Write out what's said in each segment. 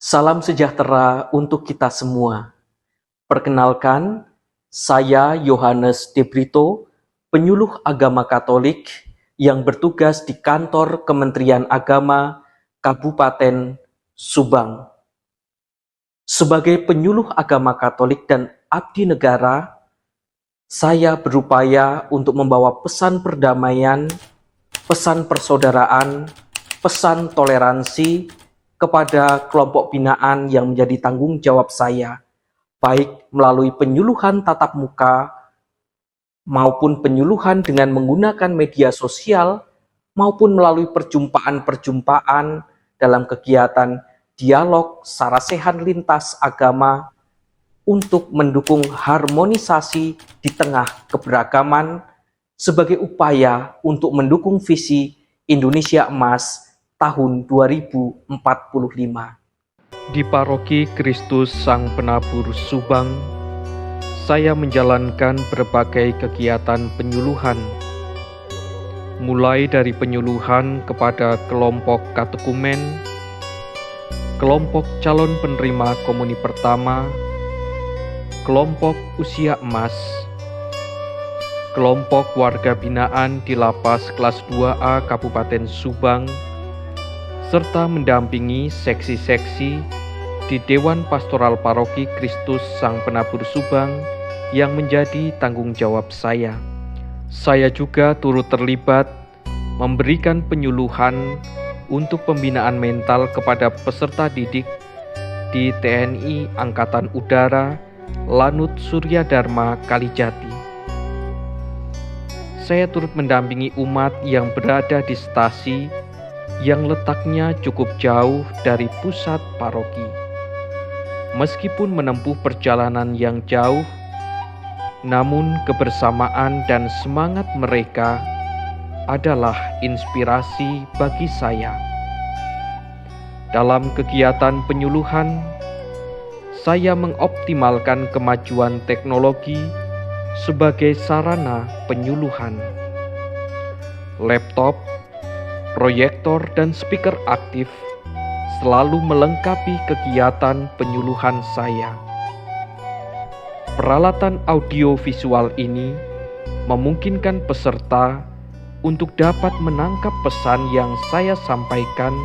Salam sejahtera untuk kita semua. Perkenalkan, saya Yohanes De Brito, penyuluh agama Katolik yang bertugas di kantor Kementerian Agama Kabupaten Subang. Sebagai penyuluh agama Katolik dan abdi negara, saya berupaya untuk membawa pesan perdamaian, pesan persaudaraan, pesan toleransi kepada kelompok binaan yang menjadi tanggung jawab saya, baik melalui penyuluhan tatap muka maupun penyuluhan dengan menggunakan media sosial maupun melalui perjumpaan-perjumpaan dalam kegiatan dialog sarasehan lintas agama untuk mendukung harmonisasi di tengah keberagaman sebagai upaya untuk mendukung visi Indonesia Emas tahun 2045. Di Paroki Kristus Sang Penabur Subang, saya menjalankan berbagai kegiatan penyuluhan, mulai dari penyuluhan kepada kelompok katekumen, kelompok calon penerima komuni pertama, kelompok usia emas, kelompok warga binaan di Lapas Kelas 2A Kabupaten Subang, serta mendampingi seksi-seksi di Dewan Pastoral Paroki Kristus Sang Penabur Subang yang menjadi tanggung jawab saya. Saya juga turut terlibat memberikan penyuluhan untuk pembinaan mental kepada peserta didik di TNI Angkatan Udara Lanut Surya Dharma Kalijati. Saya turut mendampingi umat yang berada di stasi yang letaknya cukup jauh dari pusat paroki. Meskipun menempuh perjalanan yang jauh, namun kebersamaan dan semangat mereka adalah inspirasi bagi saya. Dalam kegiatan penyuluhan, saya mengoptimalkan kemajuan teknologi sebagai sarana penyuluhan. Laptop, proyektor dan speaker aktif selalu melengkapi kegiatan penyuluhan saya. Peralatan audio visual ini memungkinkan peserta untuk dapat menangkap pesan yang saya sampaikan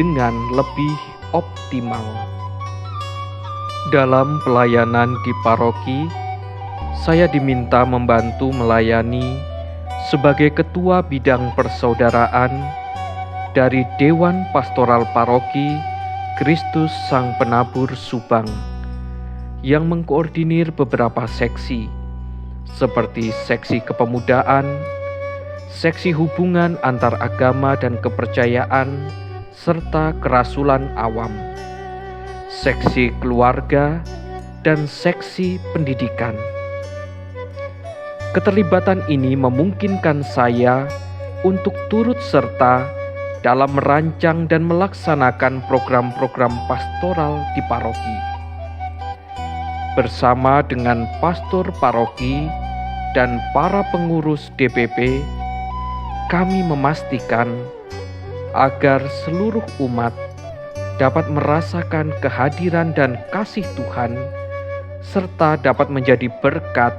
dengan lebih optimal. Dalam pelayanan di paroki, saya diminta membantu melayani sebagai Ketua Bidang Persaudaraan dari Dewan Pastoral Paroki Kristus Sang Penabur Subang yang mengkoordinir beberapa seksi seperti seksi kepemudaan, seksi hubungan antar agama dan kepercayaan, serta kerasulan awam, seksi keluarga, dan seksi pendidikan. Keterlibatan ini memungkinkan saya untuk turut serta dalam merancang dan melaksanakan program-program pastoral di paroki. Bersama dengan pastor paroki dan para pengurus DPP, kami memastikan agar seluruh umat dapat merasakan kehadiran dan kasih Tuhan serta dapat menjadi berkat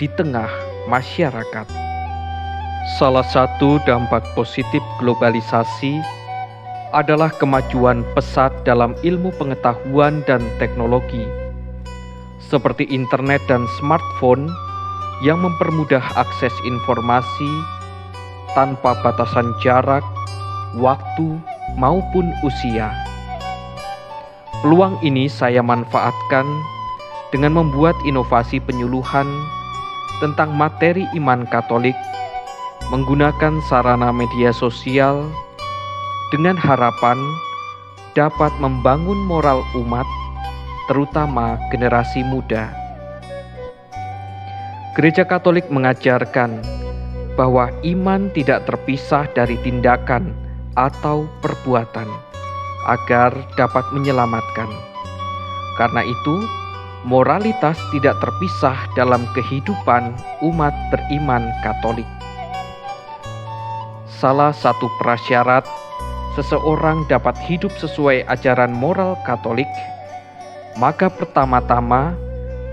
di tengah masyarakat. Salah satu dampak positif globalisasi adalah kemajuan pesat dalam ilmu pengetahuan dan teknologi, seperti internet dan smartphone yang mempermudah akses informasi tanpa batasan jarak, waktu, maupun usia. Peluang ini saya manfaatkan dengan membuat inovasi penyuluhan tentang materi iman Katolik menggunakan sarana media sosial dengan harapan dapat membangun moral umat, terutama generasi muda. Gereja Katolik mengajarkan bahwa iman tidak terpisah dari tindakan atau perbuatan agar dapat menyelamatkan. Karena itu, moralitas tidak terpisah dalam kehidupan umat beriman Katolik. Salah satu prasyarat seseorang dapat hidup sesuai ajaran moral Katolik, maka pertama-tama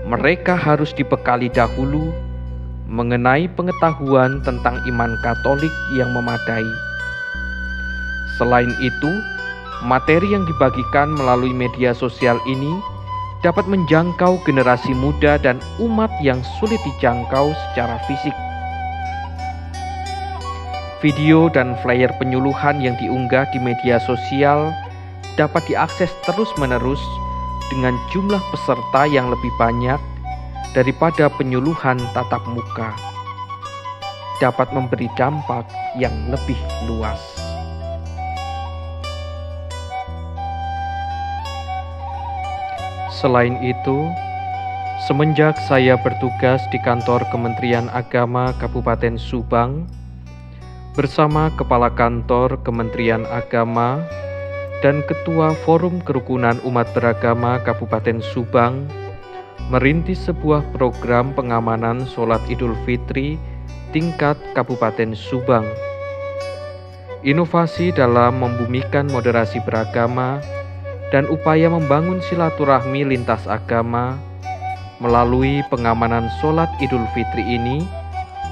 mereka harus dibekali dahulu mengenai pengetahuan tentang iman Katolik yang memadai. Selain itu, materi yang dibagikan melalui media sosial ini dapat menjangkau generasi muda dan umat yang sulit dijangkau secara fisik. Video dan flyer penyuluhan yang diunggah di media sosial dapat diakses terus-menerus dengan jumlah peserta yang lebih banyak daripada penyuluhan tatap muka. Dapat memberi dampak yang lebih luas. Selain itu, semenjak saya bertugas di kantor Kementerian Agama Kabupaten Subang, bersama Kepala Kantor Kementerian Agama dan Ketua Forum Kerukunan Umat Beragama Kabupaten Subang, merintis sebuah program pengamanan Sholat Idul Fitri tingkat Kabupaten Subang. Inovasi dalam membumikan moderasi beragama dan upaya membangun silaturahmi lintas agama melalui pengamanan Sholat Idul Fitri ini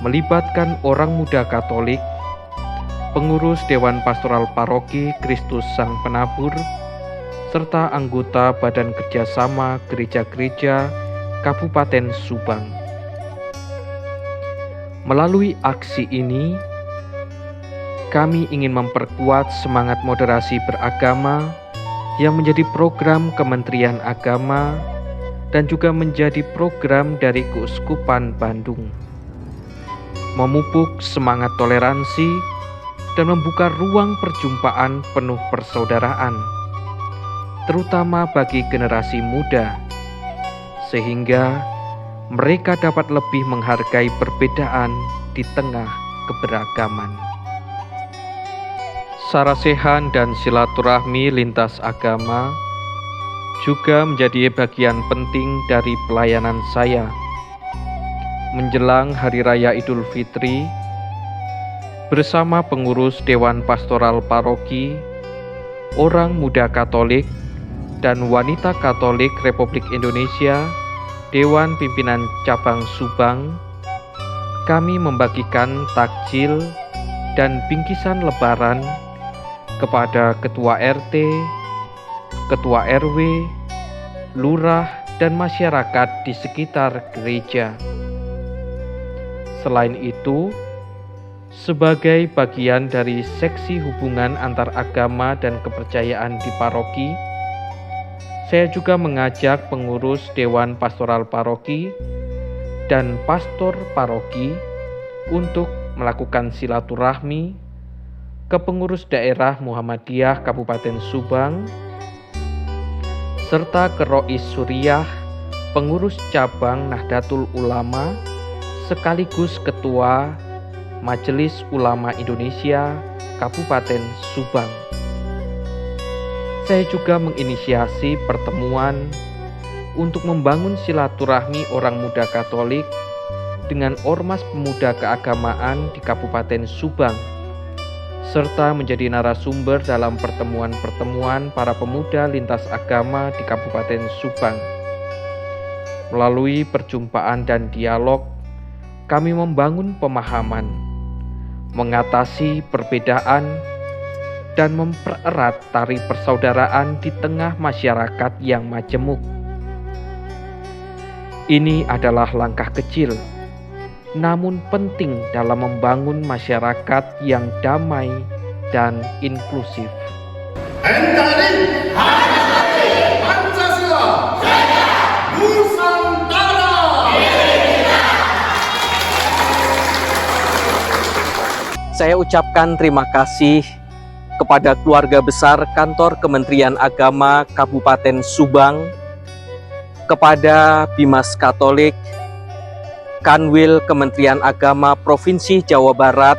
melibatkan orang muda Katolik, pengurus Dewan Pastoral Paroki Kristus Sang Penabur, serta anggota Badan Kerjasama Gereja-Gereja Kabupaten Subang. Melalui aksi ini, kami ingin memperkuat semangat moderasi beragama yang menjadi program Kementerian Agama dan juga menjadi program dari Keuskupan Bandung. Memupuk semangat toleransi dan membuka ruang perjumpaan penuh persaudaraan, terutama bagi generasi muda, sehingga mereka dapat lebih menghargai perbedaan di tengah keberagaman. Sarasehan dan silaturahmi lintas agama juga menjadi bagian penting dari pelayanan saya. Menjelang Hari Raya Idul Fitri, bersama pengurus Dewan Pastoral Paroki, orang muda Katolik, dan wanita Katolik Republik Indonesia, Dewan Pimpinan Cabang Subang, kami membagikan takjil dan bingkisan lebaran kepada Ketua RT, Ketua RW, Lurah, dan masyarakat di sekitar gereja. Selain itu, sebagai bagian dari seksi hubungan antar agama dan kepercayaan di paroki, saya juga mengajak pengurus Dewan Pastoral Paroki dan pastor paroki untuk melakukan silaturahmi ke pengurus daerah Muhammadiyah Kabupaten Subang, serta ke Rois Suriah, pengurus cabang Nahdlatul Ulama, sekaligus Ketua Majelis Ulama Indonesia Kabupaten Subang. Saya juga menginisiasi pertemuan untuk membangun silaturahmi orang muda Katolik dengan ormas pemuda keagamaan di Kabupaten Subang, serta menjadi narasumber dalam pertemuan-pertemuan para pemuda lintas agama di Kabupaten Subang. Melalui perjumpaan dan dialog, kami membangun pemahaman, mengatasi perbedaan, dan mempererat tali persaudaraan di tengah masyarakat yang majemuk. Ini adalah langkah kecil, namun penting dalam membangun masyarakat yang damai dan inklusif. NKRI Pancasila Nusantara. Saya ucapkan terima kasih kepada keluarga besar Kantor Kementerian Agama Kabupaten Subang, kepada Bimas Katolik, Kanwil Kementerian Agama Provinsi Jawa Barat,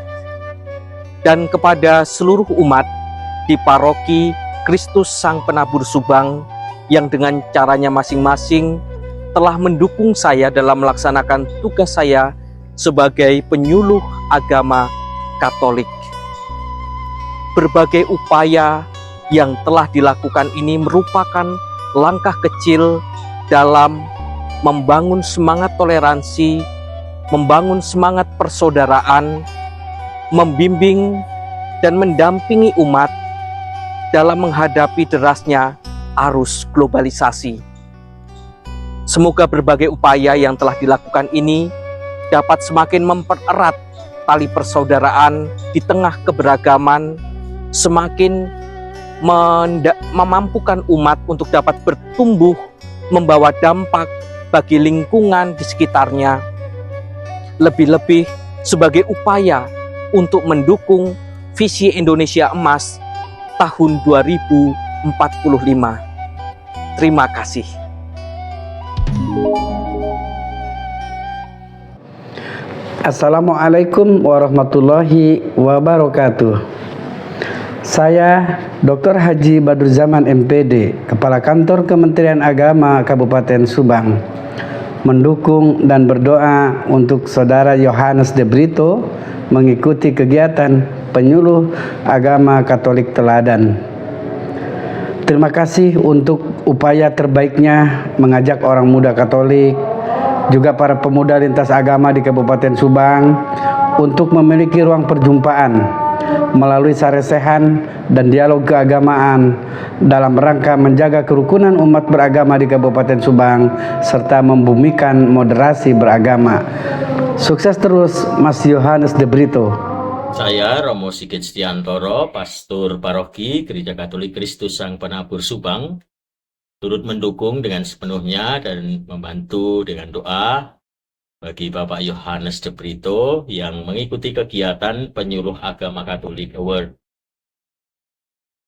dan kepada seluruh umat di Paroki Kristus Sang Penabur Subang yang dengan caranya masing-masing telah mendukung saya dalam melaksanakan tugas saya sebagai penyuluh agama Katolik. berbagai upaya yang telah dilakukan ini merupakan langkah kecil dalam membangun semangat toleransi, membangun semangat persaudaraan, membimbing dan mendampingi umat dalam menghadapi derasnya arus globalisasi. Semoga berbagai upaya yang telah dilakukan ini dapat semakin mempererat tali persaudaraan di tengah keberagaman, semakin memampukan umat untuk dapat bertumbuh, membawa dampak bagi lingkungan di sekitarnya, lebih-lebih sebagai upaya untuk mendukung visi Indonesia Emas tahun 2045. Terima kasih. Assalamualaikum warahmatullahi wabarakatuh. Saya Dr. Haji Badrul Zaman MPD, Kepala Kantor Kementerian Agama Kabupaten Subang, mendukung dan berdoa untuk Saudara Yohanes de Brito mengikuti kegiatan penyuluh agama Katolik Teladan. Terima kasih untuk upaya terbaiknya mengajak orang muda Katolik, juga para pemuda lintas agama di Kabupaten Subang untuk memiliki ruang perjumpaan melalui saresehan dan dialog keagamaan dalam rangka menjaga kerukunan umat beragama di Kabupaten Subang serta membumikan moderasi beragama. Sukses terus Mas Yohanes de Brito. Saya Romo Sigit Stiantoro, Pastor Paroki Gereja Katolik Kristus Sang Penabur Subang, turut mendukung dengan sepenuhnya dan membantu dengan doa bagi Bapak Yohanes de Brito yang mengikuti kegiatan penyuluh agama Katolik Award.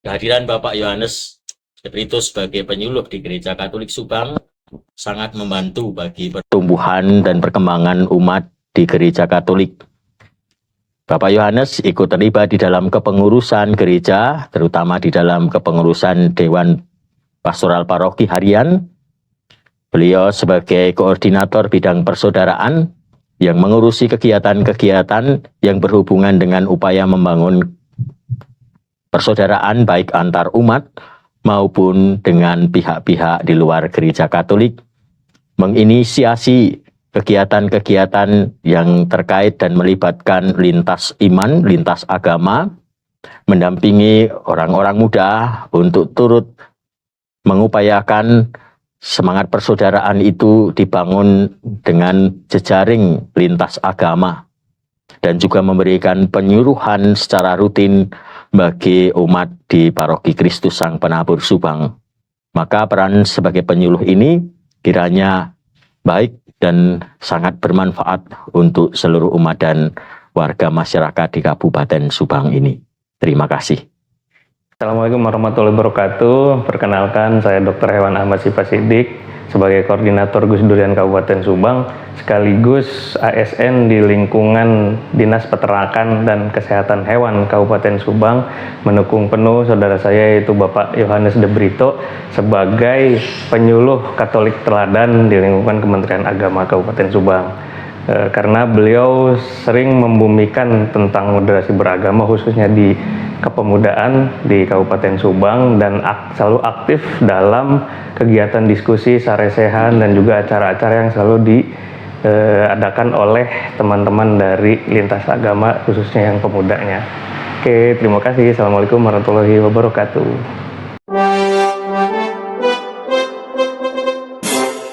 Kehadiran Bapak Yohanes de Brito sebagai penyuluh di Gereja Katolik Subang sangat membantu bagi pertumbuhan dan perkembangan umat di Gereja Katolik. Bapak Yohanes ikut terlibat di dalam kepengurusan gereja, terutama di dalam kepengurusan Dewan Pastoral Paroki Harian. Beliau sebagai koordinator bidang persaudaraan yang mengurusi kegiatan-kegiatan yang berhubungan dengan upaya membangun persaudaraan baik antar umat maupun dengan pihak-pihak di luar Gereja Katolik, menginisiasi kegiatan-kegiatan yang terkait dan melibatkan lintas iman, lintas agama, mendampingi orang-orang muda untuk turut mengupayakan semangat persaudaraan itu dibangun dengan jejaring lintas agama dan juga memberikan penyuluhan secara rutin bagi umat di Paroki Kristus Sang Penabur Subang. Maka peran sebagai penyuluh ini kiranya baik dan sangat bermanfaat untuk seluruh umat dan warga masyarakat di Kabupaten Subang ini. Terima kasih. Assalamualaikum warahmatullahi wabarakatuh. Perkenalkan, saya Dr. Hewan Ahmad Sipasidik sebagai Koordinator Gus Durian Kabupaten Subang, sekaligus ASN di lingkungan Dinas Peternakan dan Kesehatan Hewan Kabupaten Subang, mendukung penuh saudara saya yaitu Bapak Yohanes de Brito sebagai penyuluh Katolik Teladan di lingkungan Kementerian Agama Kabupaten Subang. Karena beliau sering membumikan tentang moderasi beragama khususnya di kepemudaan di Kabupaten Subang dan selalu aktif dalam kegiatan diskusi, saresehan dan juga acara-acara yang selalu diadakan oleh teman-teman dari lintas agama khususnya yang pemudanya. Oke, terima kasih. Assalamualaikum warahmatullahi wabarakatuh.